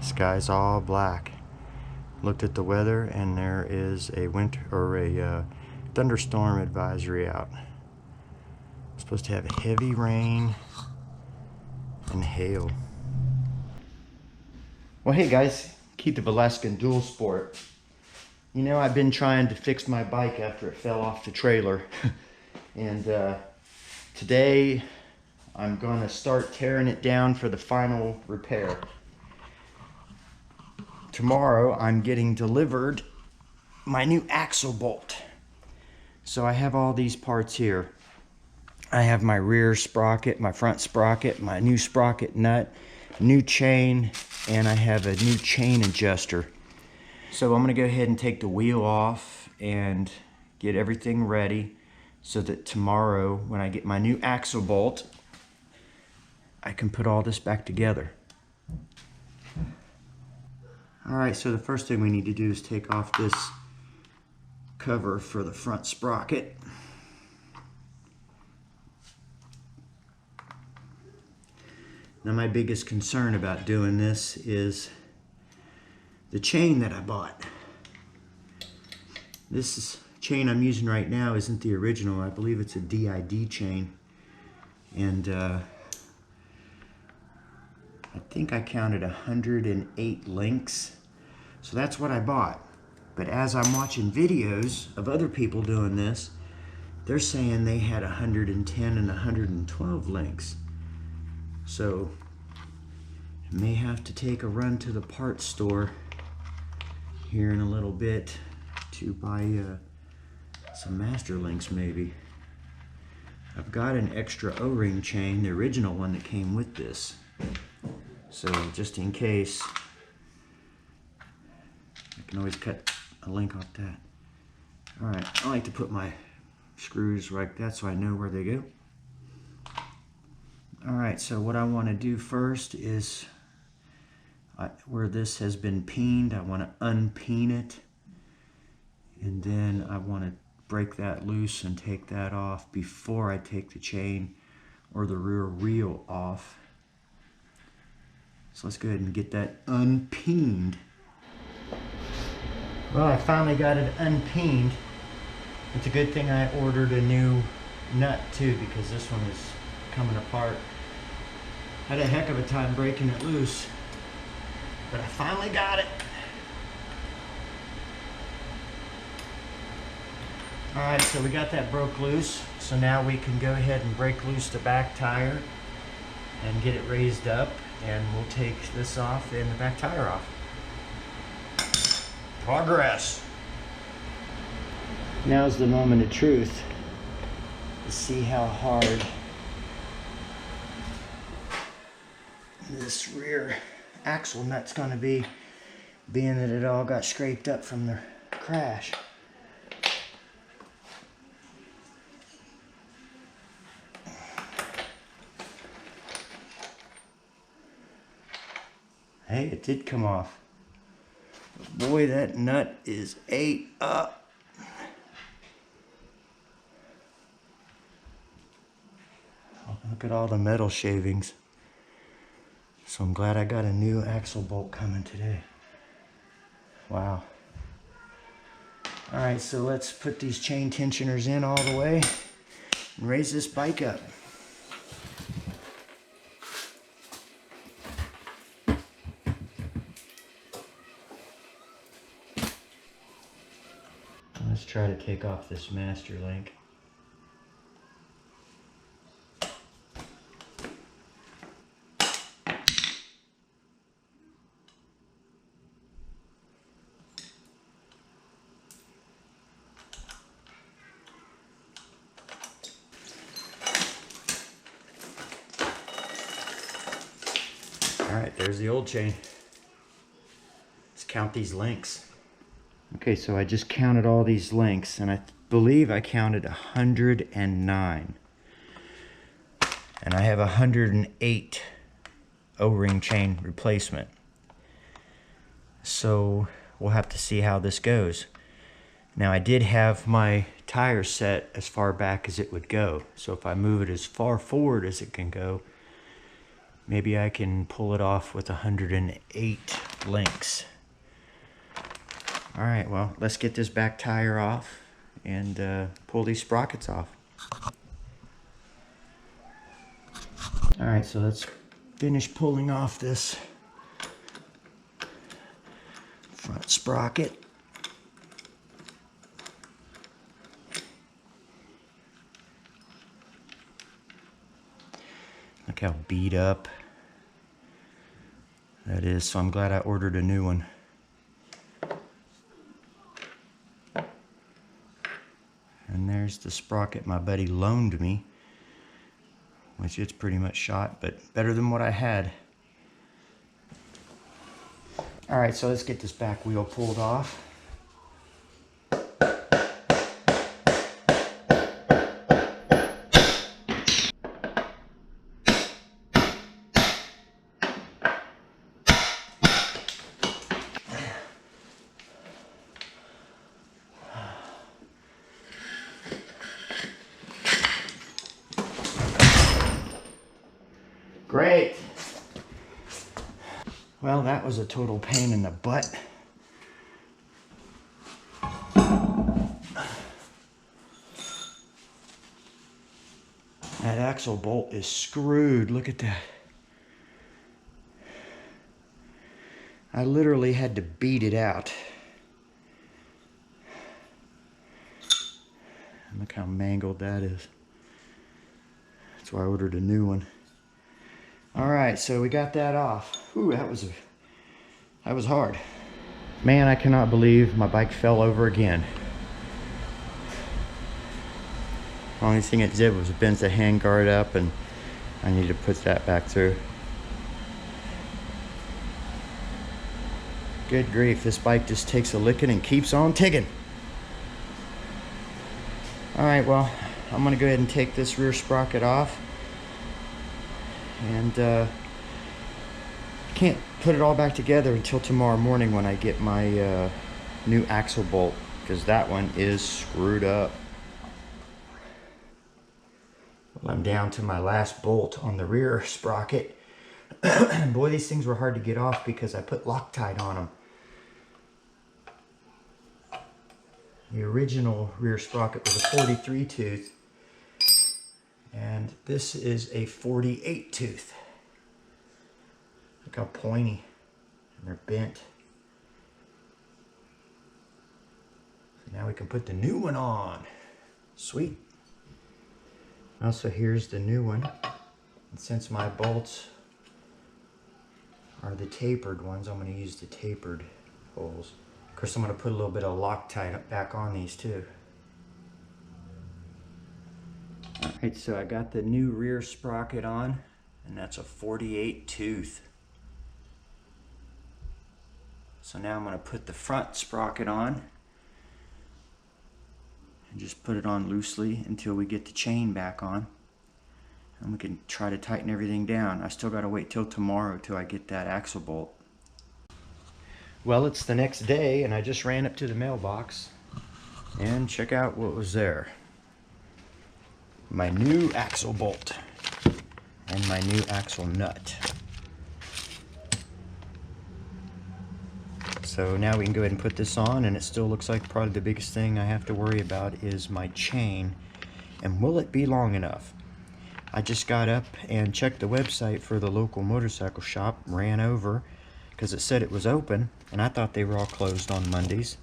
Sky's all black. Looked at the weather and there is a winter or a thunderstorm advisory out. It's supposed to have heavy rain and hail. Well, hey guys, Keith of Alaskan Dual Sport. You know, I've been trying to fix my bike after it fell off the trailer. And today I'm going to start tearing it down for the final repair. Tomorrow I'm getting delivered my new axle bolt. So I have all these parts here. I have my rear sprocket, my front sprocket, my new sprocket nut, new chain, and I have a new chain adjuster. So I'm going to go ahead and take the wheel off and get everything ready so that tomorrow when I get my new axle bolt, I can put all this back together. Alright, so the first thing we need to do is take off this cover for the front sprocket. Now my biggest concern about doing this is the chain that I bought. This chain I'm using right now isn't the original. I believe it's a DID chain. And I think I counted 108 links. So that's what I bought. But as I'm watching videos of other people doing this, they're saying they had 110 and 112 links. So I may have to take a run to the parts store here in a little bit to buy some master links maybe. I've got an extra O-ring chain, the original one that came with this. So just in case, I can always cut a link off that. Alright, I like to put my screws like that so I know where they go. Alright, so what I want to do first is where this has been peened, I want to unpeen it. And then I want to break that loose and take that off before I take the chain or the rear wheel off. So let's go ahead and get that unpeened. Well, I finally got it unpeened. It's a good thing I ordered a new nut too, because this one is coming apart. Had a heck of a time breaking it loose, but I finally got it. Alright, so we got that broke loose. So now we can go ahead and break loose the back tire and get it raised up, and we'll take this off and the back tire off. Progress! Now's the moment of truth to see how hard this rear axle nut's going to be, being that it all got scraped up from the crash. Hey, it did come off. Boy, that nut is ate up. Look at all the metal shavings. So I'm glad I got a new axle bolt coming today. Wow. Alright, so let's put these chain tensioners in all the way and raise this bike up. Let's try to take off this master link. Alright, there's the old chain. Let's count these links. Okay, so I just counted all these links, and I believe I counted 109. And I have 108 O-ring chain replacement. So we'll have to see how this goes. Now I did have my tire set as far back as it would go. So if I move it as far forward as it can go, Maybe I can pull it off with 108 links. All right, well, let's get this back tire off and pull these sprockets off. All right, so let's finish pulling off this front sprocket. Look how beat up that is, so I'm glad I ordered a new one. And there's the sprocket my buddy loaned me, which it's pretty much shot, but better than what I had. All right, so let's get this back wheel pulled off. Great. Well, that was a total pain in the butt. That axle bolt is screwed. Look at that. I literally had to beat it out. Look how mangled that is. That's why I ordered a new one. All right, so we got that off. Ooh, that was hard. Man, I cannot believe my bike fell over again. Only thing it did was bent the handguard up, and I need to put that back through. Good grief, this bike just takes a licking and keeps on ticking. All right, well, I'm gonna go ahead and take this rear sprocket off. And can't put it all back together until tomorrow morning when I get my new axle bolt, because that one is screwed up. Well, I'm down to my last bolt on the rear sprocket. Boy, these things were hard to get off because I put Loctite on them. The original rear sprocket was a 43 tooth. And this is a 48 tooth. Look how pointy, and they're bent. So now we can put the new one on. Sweet. Also, here's the new one. And since my bolts are the tapered ones, I'm going to use the tapered holes. Of course, I'm going to put a little bit of Loctite back on these too. Alright, so I got the new rear sprocket on, and that's a 48 tooth. So now I'm going to put the front sprocket on and just put it on loosely until we get the chain back on, and we can try to tighten everything down. I still got to wait till tomorrow till I get that axle bolt. Well, it's the next day, and I just ran up to the mailbox and check out what was there. My new axle bolt and my new axle nut. So now we can go ahead and put this on, and it still looks like probably the biggest thing I have to worry about is my chain, and will it be long enough? I just got up and checked the website for the local motorcycle shop, ran over because it said it was open, and I thought they were all closed on Mondays.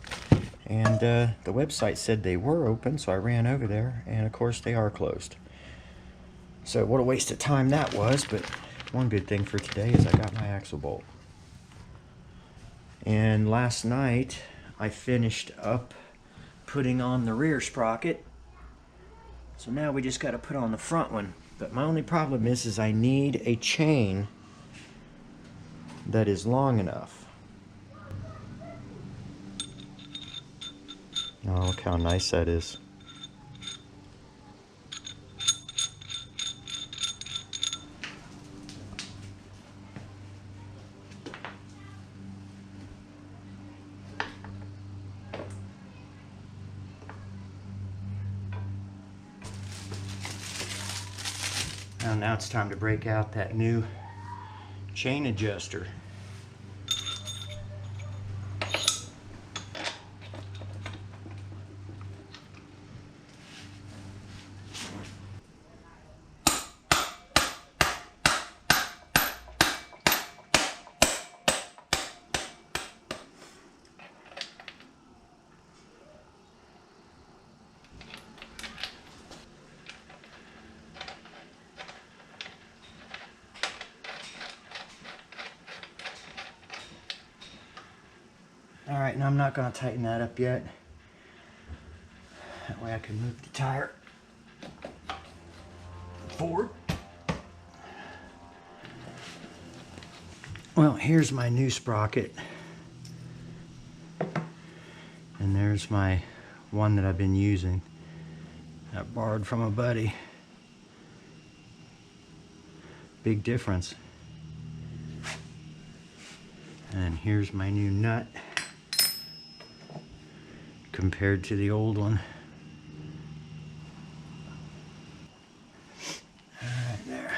And the website said they were open, so I ran over there, and of course they are closed. So what a waste of time that was, but one good thing for today is I got my axle bolt. And last night I finished up putting on the rear sprocket. So now we just got to put on the front one. But my only problem is I need a chain that is long enough. Oh, look how nice that is. Now it's time to break out that new chain adjuster. All right, now I'm not going to tighten that up yet. That way I can move the tire forward. Well, here's my new sprocket. And there's my one that I've been using. I borrowed from a buddy. Big difference. And here's my new nut compared to the old one. All right, there.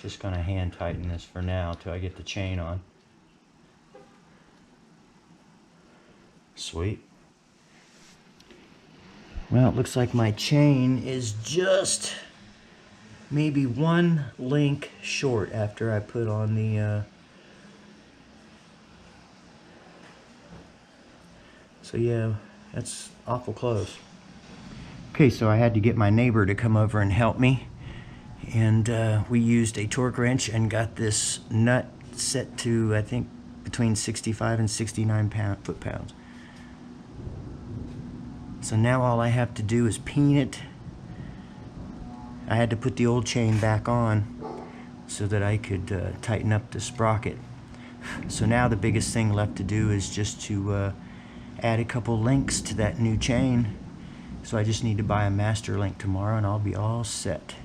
Just gonna hand tighten this for now till I get the chain on. Sweet. Well, it looks like my chain is just maybe one link short after I put on the so yeah, that's awful close. Okay, so I had to get my neighbor to come over and help me, and we used a torque wrench and got this nut set to, I think, between 65 and 69 foot-pounds. So now all I have to do is peen it. I had to put the old chain back on so that I could tighten up the sprocket. So now the biggest thing left to do is just to add a couple links to that new chain. So I just need to buy a master link tomorrow and I'll be all set.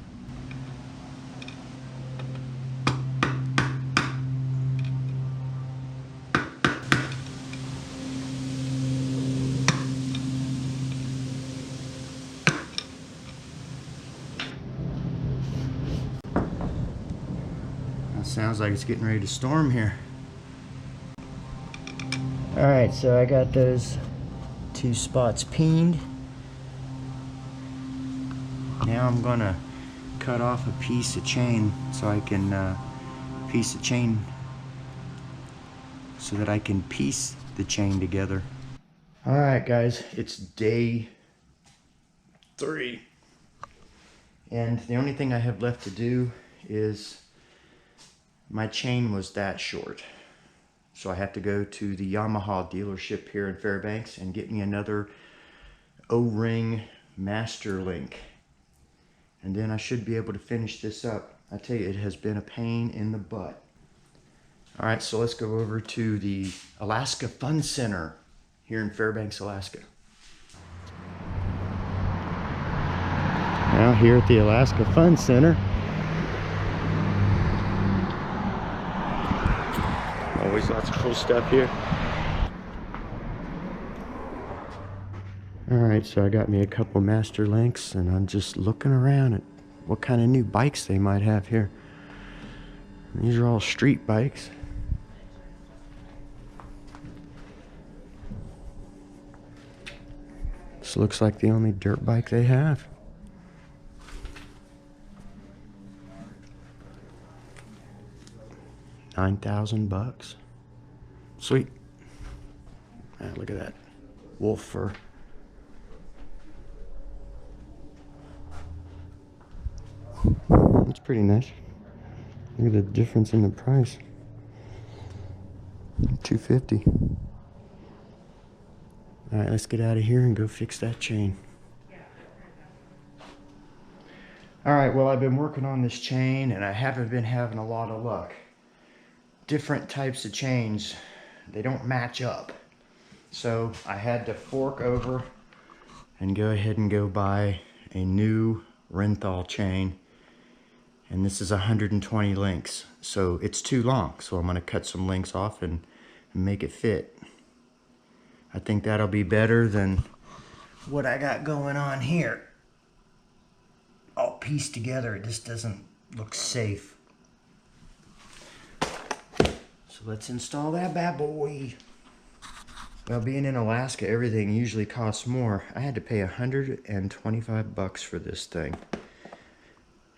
Sounds like it's getting ready to storm here. Alright, so I got those two spots peened. Now I'm gonna cut off a piece of chain so I can piece the chain so that I can piece the chain together. Alright guys, it's day 3 and the only thing I have left to do is my chain was that short, so I have to go to the Yamaha dealership here in Fairbanks and get me another O-ring master link, and then I should be able to finish this up. I tell you, it has been a pain in the butt. All right, so let's go over to the Alaska Fun Center here in Fairbanks, Alaska. Now here at the Alaska Fun Center, always lots of cool stuff here. Alright, so I got me a couple master links and I'm just looking around at what kind of new bikes they might have here. These are all street bikes. This looks like the only dirt bike they have. $9,000. Sweet. Ah, look at that wolf fur. That's pretty nice. Look at the difference in the price. $250. All right, let's get out of here and go fix that chain. All right, well, I've been working on this chain and I haven't been having a lot of luck. Different types of chains, they don't match up. So I had to fork over and go ahead and go buy a new Renthal chain. And this is 120 links. So it's too long. So I'm gonna cut some links off and and make it fit. I think that'll be better than what I got going on here. All pieced together, it just doesn't look safe. So let's install that bad boy. Well, being in Alaska, everything usually costs more. I had to pay $125 for this thing.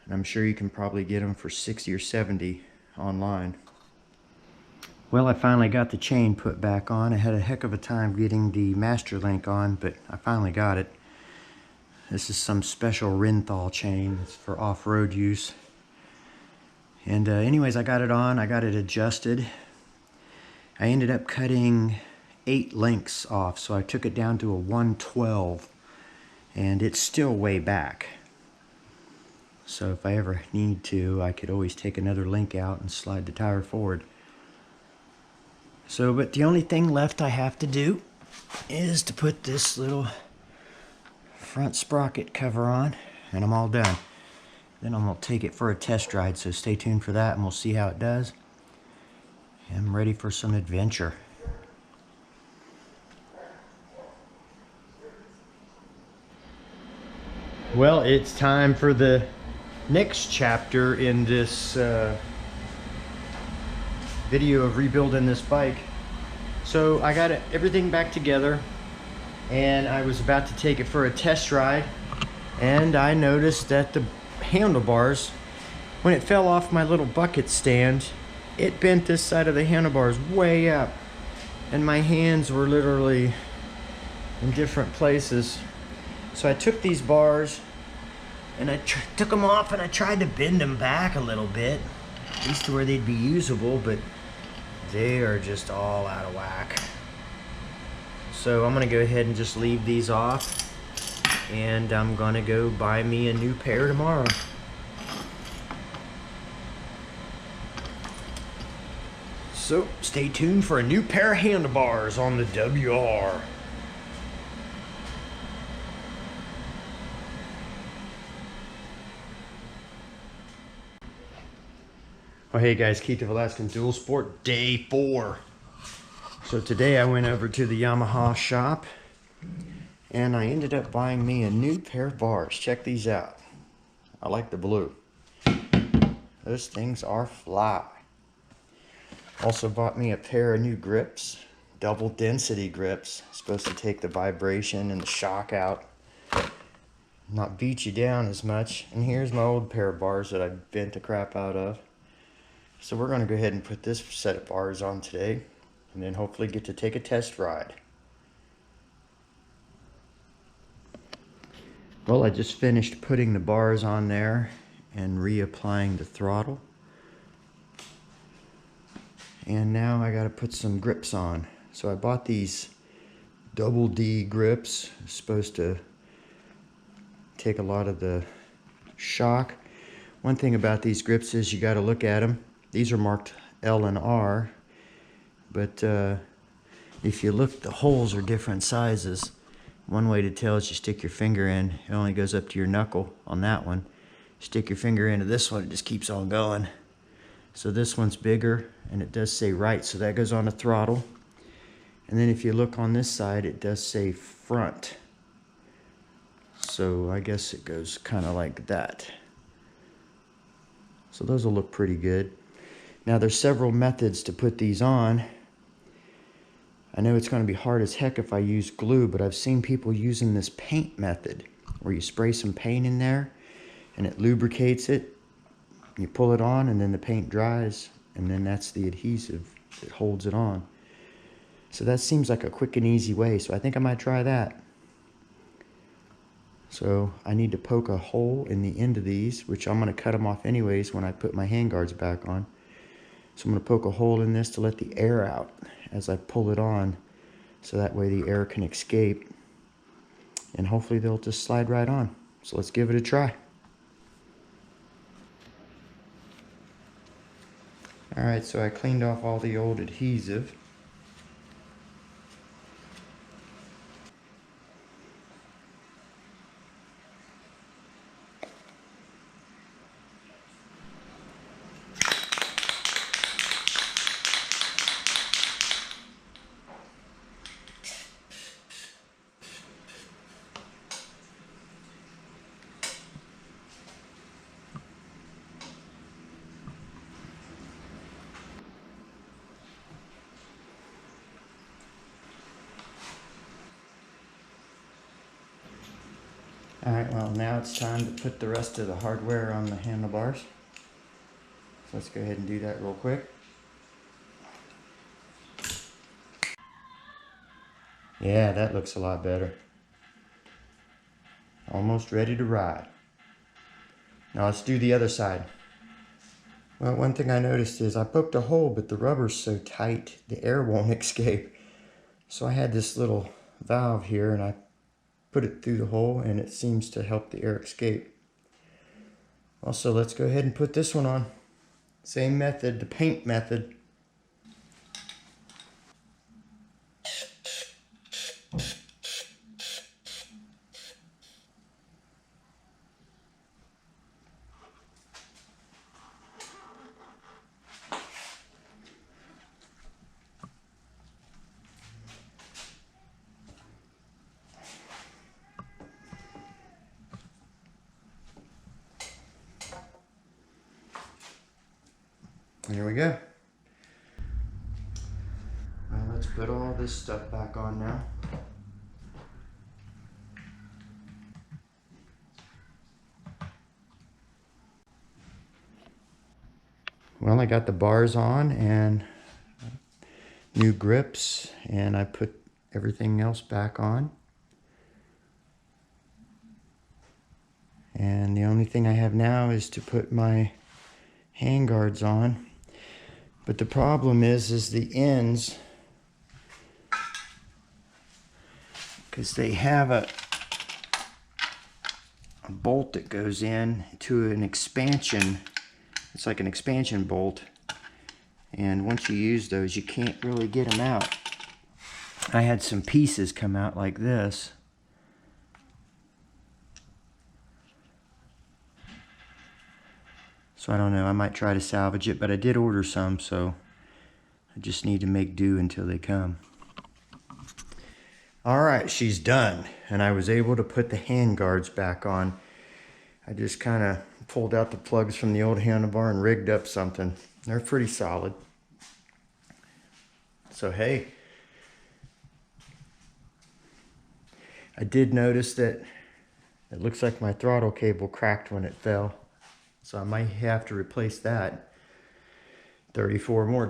And I'm sure you can probably get them for 60 or 70 online. Well, I finally got the chain put back on. I had a heck of a time getting the master link on, but I finally got it. This is some special Rinthal chain. It's for off-road use. And anyways, I got it on. I got it adjusted. I ended up cutting 8 links off, so I took it down to a 112, and it's still way back. So if I ever need to, I could always take another link out and slide the tire forward. So, but the only thing left I have to do is to put this little front sprocket cover on, and I'm all done. Then I'm gonna take it for a test ride, so stay tuned for that and we'll see how it does. I'm ready for some adventure. Well, it's time for the next chapter in this video of rebuilding this bike. So I got everything back together and I was about to take it for a test ride, and I noticed that the handlebars, when it fell off my little bucket stand, it bent this side of the handlebars way up, and my hands were literally in different places. So I took these bars and I took them off and I tried to bend them back a little bit, at least to where they'd be usable, but they are just all out of whack. So I'm gonna go ahead and just leave these off, and I'm gonna go buy me a new pair tomorrow. So stay tuned for a new pair of handlebars on the WR. Oh, hey guys, Keith of Alaskan Dual Sport, day 4. So today I went over to the Yamaha shop and I ended up buying me a new pair of bars. Check these out. I like the blue. Those things are fly. Also bought me a pair of new grips, double density grips. Supposed to take the vibration and the shock out, not beat you down as much. And here's my old pair of bars that I bent the crap out of. So we're going to go ahead and put this set of bars on today, and then hopefully get to take a test ride. Well, I just finished putting the bars on there and reapplying the throttle. And now I got to put some grips on. So I bought these double D grips. It's supposed to take a lot of the shock. One thing about these grips is you got to look at them. These are marked L and R, but if you look, the holes are different sizes. One way to tell is you stick your finger in. It only goes up to your knuckle on that one. Stick your finger into this one, it just keeps on going. So this one's bigger, and it does say right, so that goes on the throttle. And then if you look on this side, it does say front. So I guess it goes kind of like that. So those will look pretty good. Now there's several methods to put these on. I know it's going to be hard as heck if I use glue, but I've seen people using this paint method where you spray some paint in there and it lubricates it. You pull it on and then the paint dries, and then that's the adhesive that holds it on. So that seems like a quick and easy way, so I think I might try that. So I need to poke a hole in the end of these, which I'm going to cut them off anyways when I put my handguards back on. So I'm going to poke a hole in this to let the air out as I pull it on, so that way the air can escape, and hopefully they'll just slide right on. So let's give it a try. Alright, so I cleaned off all the old adhesive. Alright, well now it's time to put the rest of the hardware on the handlebars. So let's go ahead and do that real quick. Yeah, that looks a lot better. Almost ready to ride. Now let's do the other side. Well, one thing I noticed is I poked a hole, but the rubber's so tight the air won't escape. So I had this little valve here and I put it through the hole and it seems to help the air escape. Also, let's go ahead and put this one on. Same method, the paint method. Here we go. Well, let's put all this stuff back on now. Well, I got the bars on and new grips, and I put everything else back on. And the only thing I have now is to put my hand guards on. But the problem is the ends, because they have a bolt that goes in to an expansion. It's like an expansion bolt, and once you use those you can't really get them out. I had some pieces come out like this. So I don't know, I might try to salvage it, but I did order some, so I just need to make do until they come. Alright, she's done, and I was able to put the hand guards back on. I just kind of pulled out the plugs from the old handlebar and rigged up something. They're pretty solid. So hey, I did notice that it looks like my throttle cable cracked when it fell. So I might have to replace that. $34 more.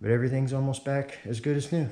But everything's almost back as good as new.